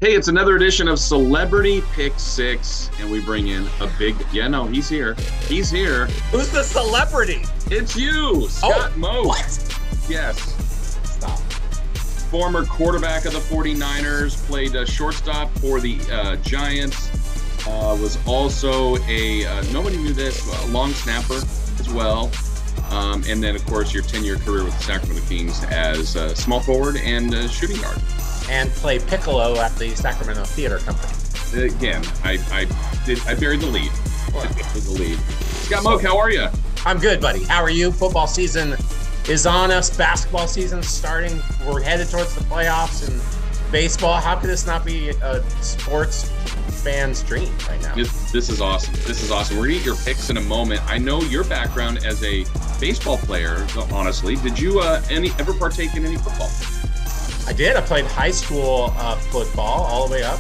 Hey, it's another edition of Celebrity Pick Six, and we bring in a big. Yeah, no, he's here. He's here. Who's the celebrity? It's you, Scott Moak. What? Yes. Stop. Former quarterback of the 49ers, played shortstop for the Giants, was also nobody knew this, a long snapper as well. And then, of course, your 10-year career with the Sacramento Kings as small forward and shooting guard. And play piccolo at the Sacramento Theater Company. Again, I buried the lead. Scott Moak, how are you? I'm good, buddy. How are you? Football season is on us. Basketball season starting. We're headed towards the playoffs and baseball. How could this not be a sports fan's dream right now? This is awesome. We're going to get your picks in a moment. I know your background as a baseball player, honestly. Did you ever partake in any football? I did. I played high school football all the way up,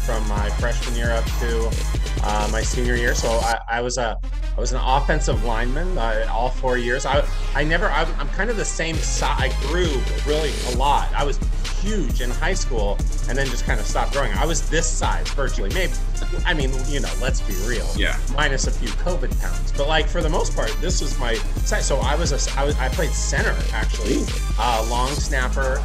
from my freshman year up to my senior year. So I was an offensive lineman all 4 years. I'm kind of the same size. I grew really a lot. I was huge in high school and then just kind of stopped growing. I was this size virtually. Let's be real. Yeah. Minus a few COVID pounds. But like for the most part, this was my size. So I played center actually, long snapper.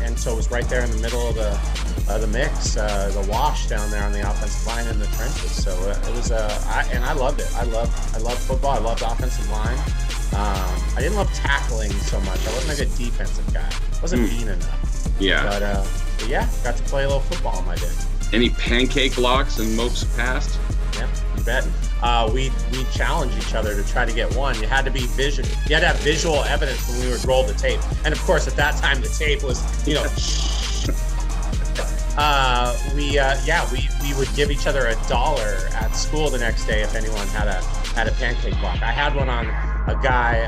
And so it was right there in the middle of the mix, the wash down there on the offensive line in the trenches. So it was, I loved it. I loved football. I loved offensive line. I didn't love tackling so much. I wasn't a good defensive guy. I wasn't mean enough. Yeah. But yeah, got to play a little football in my day. Any pancake blocks in Moak's past? Yeah, you bet. We challenged each other to try to get one. You had to have visual evidence when we would roll the tape. And of course, at that time, the tape was, we would give each other $1 at school the next day if anyone had a pancake block. I had one on a guy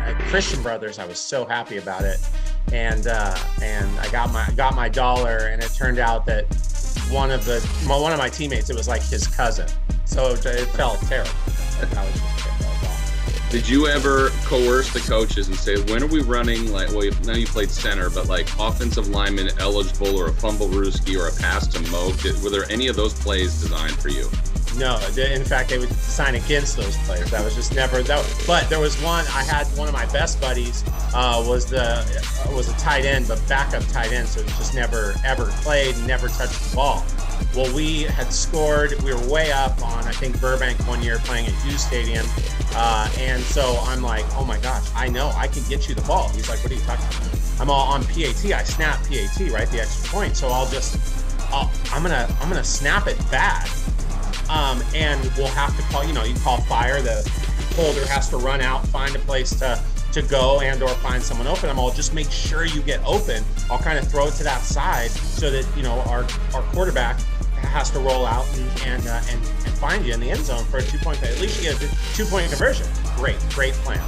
at Christian Brothers. I was so happy about it, and I got my $1, and it turned out that one of my teammates, it was like his cousin. So it felt terrible. Did you ever coerce the coaches and say, when are we running, now you played center, but like offensive lineman eligible or a fumble rooski or a pass to Moak? Were there any of those plays designed for you? No, in fact, they would sign against those plays. That was just never that. But there was one. I had one of my best buddies was a tight end, but backup tight end, so it just never ever played, never touched the ball. Well, we had scored. We were way up on, I think, Burbank one year playing at Hughes Stadium, and so I'm like, oh my gosh, I know I can get you the ball. He's like, what are you talking about? I'm all on PAT. I snap PAT, right, the extra point. So I'm gonna snap it bad. And we'll have to call, you call fire. The holder has to run out, find a place to go and or find someone open. I'm all, just make sure you get open. I'll kind of throw it to that side so that, our quarterback has to roll out and find you in the end zone for a 2-point play. At least you get a 2-point conversion. Great plan.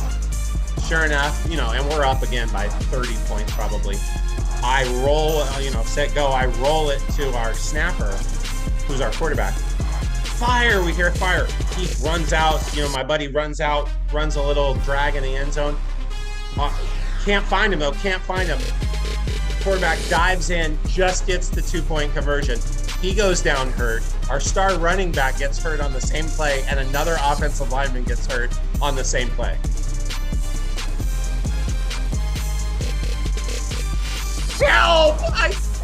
Sure enough, and we're up again by 30 points probably. I roll, set, go. I roll it to our snapper, who's our quarterback. Fire, we hear fire. He runs out, my buddy runs out, runs a little drag in the end zone. Can't find him. Quarterback dives in, just gets the 2-point conversion. He goes down hurt. Our star running back gets hurt on the same play, and another offensive lineman gets hurt on the same play. Help!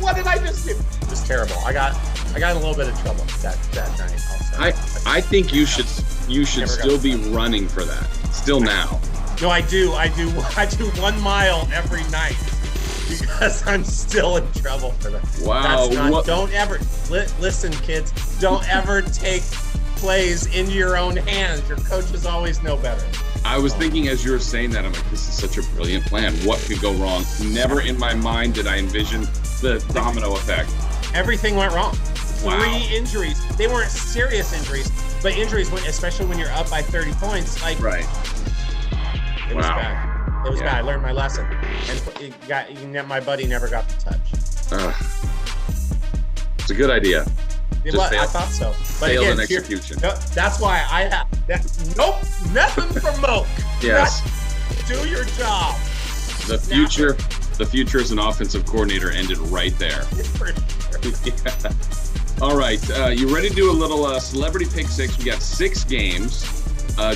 What did I just do? It was terrible. I got in a little bit of trouble that night also. I think you should still be running for that. Still now. No, I do 1 mile every night because I'm still in trouble for that. Wow. Don't ever listen, kids. Don't ever take plays into your own hands. Your coaches always know better. I was thinking as you were saying that, I'm like, this is such a brilliant plan. What could go wrong? Never in my mind did I envision the domino effect. Everything went wrong. Wow. 3 injuries. They weren't serious injuries, but injuries, especially when you're up by 30 points, like right. It was bad. It was bad. I learned my lesson, and my buddy never got the touch. It's a good idea. I thought so. But failed again, in execution. That's why I have that. Nope, nothing from Moak. Yes. Do your job. The The future as an offensive coordinator ended right there. For sure. Yeah. All right, you ready to do a little celebrity pick six? We got 6 games.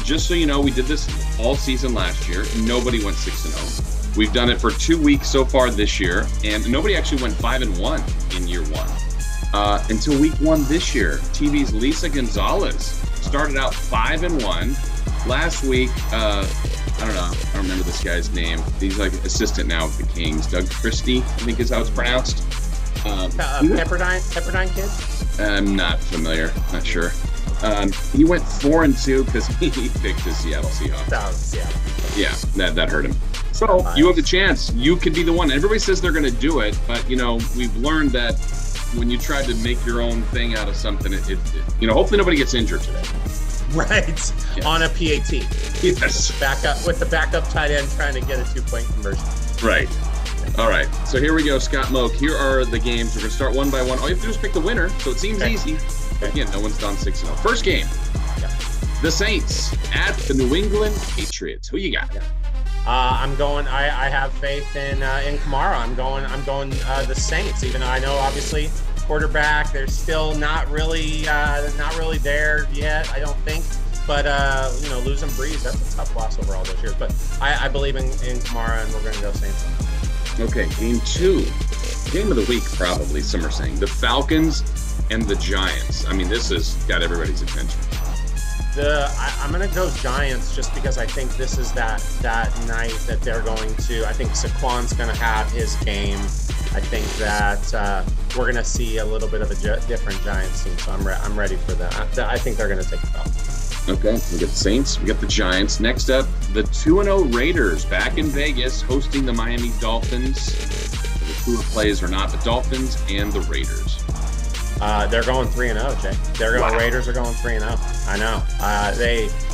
Just so you know, we did this all season last year. Nobody went 6-0. We've done it for 2 weeks so far this year, and nobody actually went 5-1 in year 1 until week 1 this year. TV's Lisa Gonzalez started out 5-1. Last week, I don't know. I don't remember this guy's name. He's like assistant now with the Kings. Doug Christie, I think is how it's pronounced. Pepperdine kid? I'm not familiar. Not sure. He went 4-2 because he picked the Seattle Seahawks. Yeah, that hurt him. So you have the chance. You could be the one. Everybody says they're going to do it, but we've learned that when you try to make your own thing out of something, it hopefully nobody gets injured today. Right. Yes. On a PAT. Yes. With the backup tight end trying to get a 2-point conversion. Right. All right. So here we go, Scott Moak. Here are the games. We're going to start one by one. All you have to do is pick the winner, so it seems easy. Again, no one's gone 6-0. First game. Yeah. The Saints at the New England Patriots. Who you got? I'm going. I have faith in Kamara. I'm going the Saints. Even though I know obviously quarterback, they're still not really there yet. I don't think. But losing Breeze, that's a tough loss over all those years. But I believe in Kamara, and we're going to go Saints. Okay, game 2. Game of the week, probably. Some are saying the Falcons and the Giants. I mean, this has got everybody's attention. I'm going to go Giants just because I think this is that night that they're going to. I think Saquon's going to have his game. I think that we're going to see a little bit of a different Giants team. So I'm ready for that. I think they're going to take the Falcons. Okay, we got the Saints, we got the Giants. Next up, the 2-0 Raiders back in Vegas hosting the Miami Dolphins. Who plays or not, the Dolphins and the Raiders. They're going 3-0, Jay. Raiders are going 3-0. I know.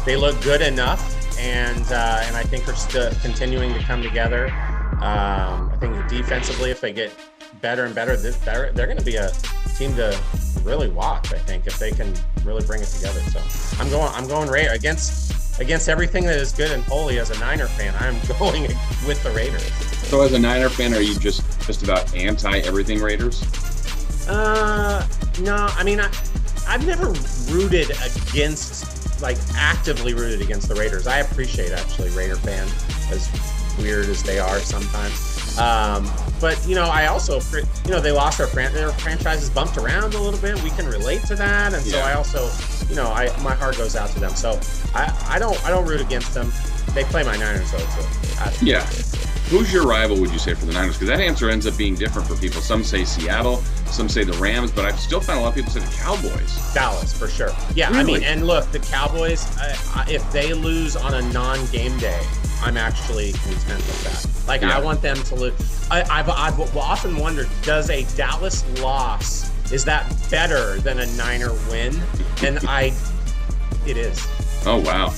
They look good enough, and I think are still continuing to come together. I think defensively, if they get better and better, they're going to be a team to really watch. I think if they can really bring it together. So I'm going Raiders against everything that is good and holy. As a Niner fan, I'm going with the Raiders. So as a Niner fan, are you just about anti everything Raiders? No. I mean, I've never rooted against, actively rooted against the Raiders. I appreciate actually Raider fan, as weird as they are sometimes. But I also, they lost their franchises bumped around a little bit. We can relate to that, and so I also, my heart goes out to them. So I don't root against them. They play my Niners though. Yeah. Who's your rival, would you say, for the Niners? Because that answer ends up being different for people. Some say Seattle, some say the Rams, but I've still found a lot of people say the Cowboys. Dallas, for sure. Yeah, really? I mean, and look, the Cowboys, if they lose on a non-game day, I'm actually content with that. I want them to lose. I've often wondered, does a Dallas loss, is that better than a Niner win? And it is. Oh, wow.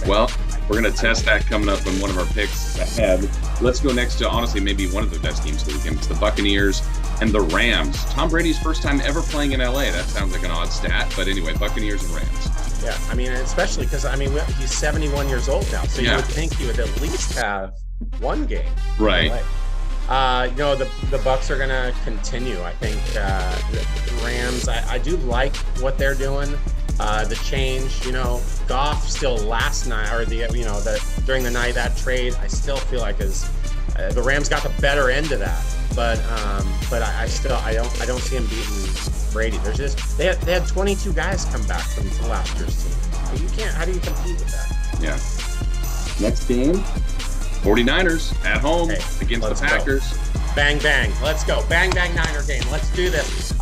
Well, we're going to test that coming up in one of our picks ahead. Let's go next to, honestly, maybe one of the best games of the weekend. It's the Buccaneers and the Rams. Tom Brady's first time ever playing in LA. That sounds like an odd stat, but anyway, Buccaneers and Rams. Yeah, I mean, especially because, he's 71 years old now, so you would think he would at least have one game. Right. The Bucs are going to continue. I think the Rams, I do like what they're doing. The change, Goff still last night, or during the night, that trade, I still feel like the Rams got the better end of that. But I don't see him beating Brady. They had 22 guys come back from last year's team. How do you compete with that? Yeah. Next game, 49ers at home against the Packers. Go. Bang bang, let's go. Bang bang Niner game. Let's do this.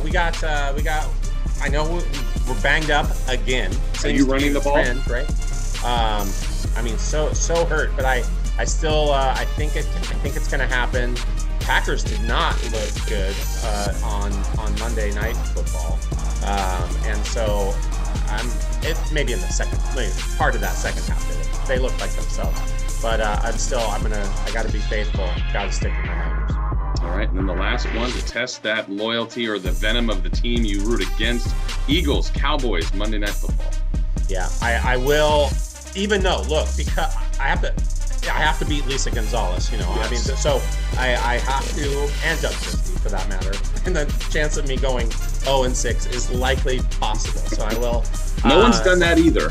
We got. I know we're banged up again. Are you running the ball? Trend, right? So hurt, but I still I think it's going to happen. Packers did not look good on Monday Night Football, and so maybe in the second, part of that second half they looked like themselves. But I got to be faithful. Got to stick with my Niners. All right, and then the last one to test that loyalty or the venom of the team you root against: Eagles, Cowboys, Monday Night Football. Yeah, I will. Even though, look, because I have to beat Lisa Gonzalez. Yes. So I have to, and Doug Christie for that matter. And the chance of me going 0-6 is likely possible. So I will. No one's done that either.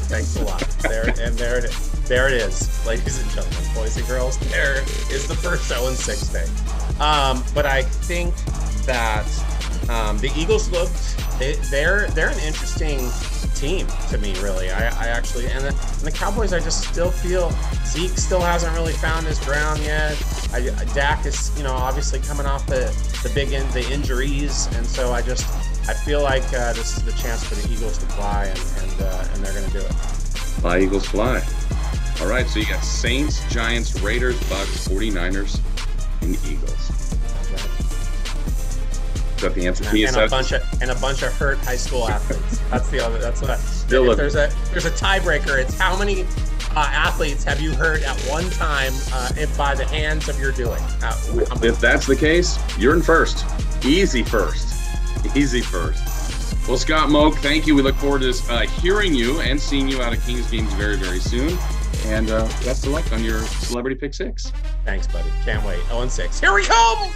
Thanks a lot. There it is, ladies and gentlemen, boys and girls. There is the first 0-6 day. But I think that the Eagles they're an interesting team to me, really. I actually, and the Cowboys, I just still feel Zeke still hasn't really found his ground yet. Dak is, obviously coming off the injuries, and so I feel like this is the chance for the Eagles to fly, and they're going to do it. Fly, Eagles, fly. All right, so you got Saints, Giants, Raiders, Bucks, 49ers, and Eagles. Is that the answer? And a bunch of hurt high school athletes. That's the other. That's what. If there's a tiebreaker, it's how many athletes have you hurt at one time by the hands of your doing? If that's the case, you're in first. Easy first. Well, Scott Moak, thank you. We look forward to hearing you and seeing you out of Kings games very, very soon. And best of luck on your Celebrity Pick 6. Thanks, buddy. Can't wait. 0-6. Here we come!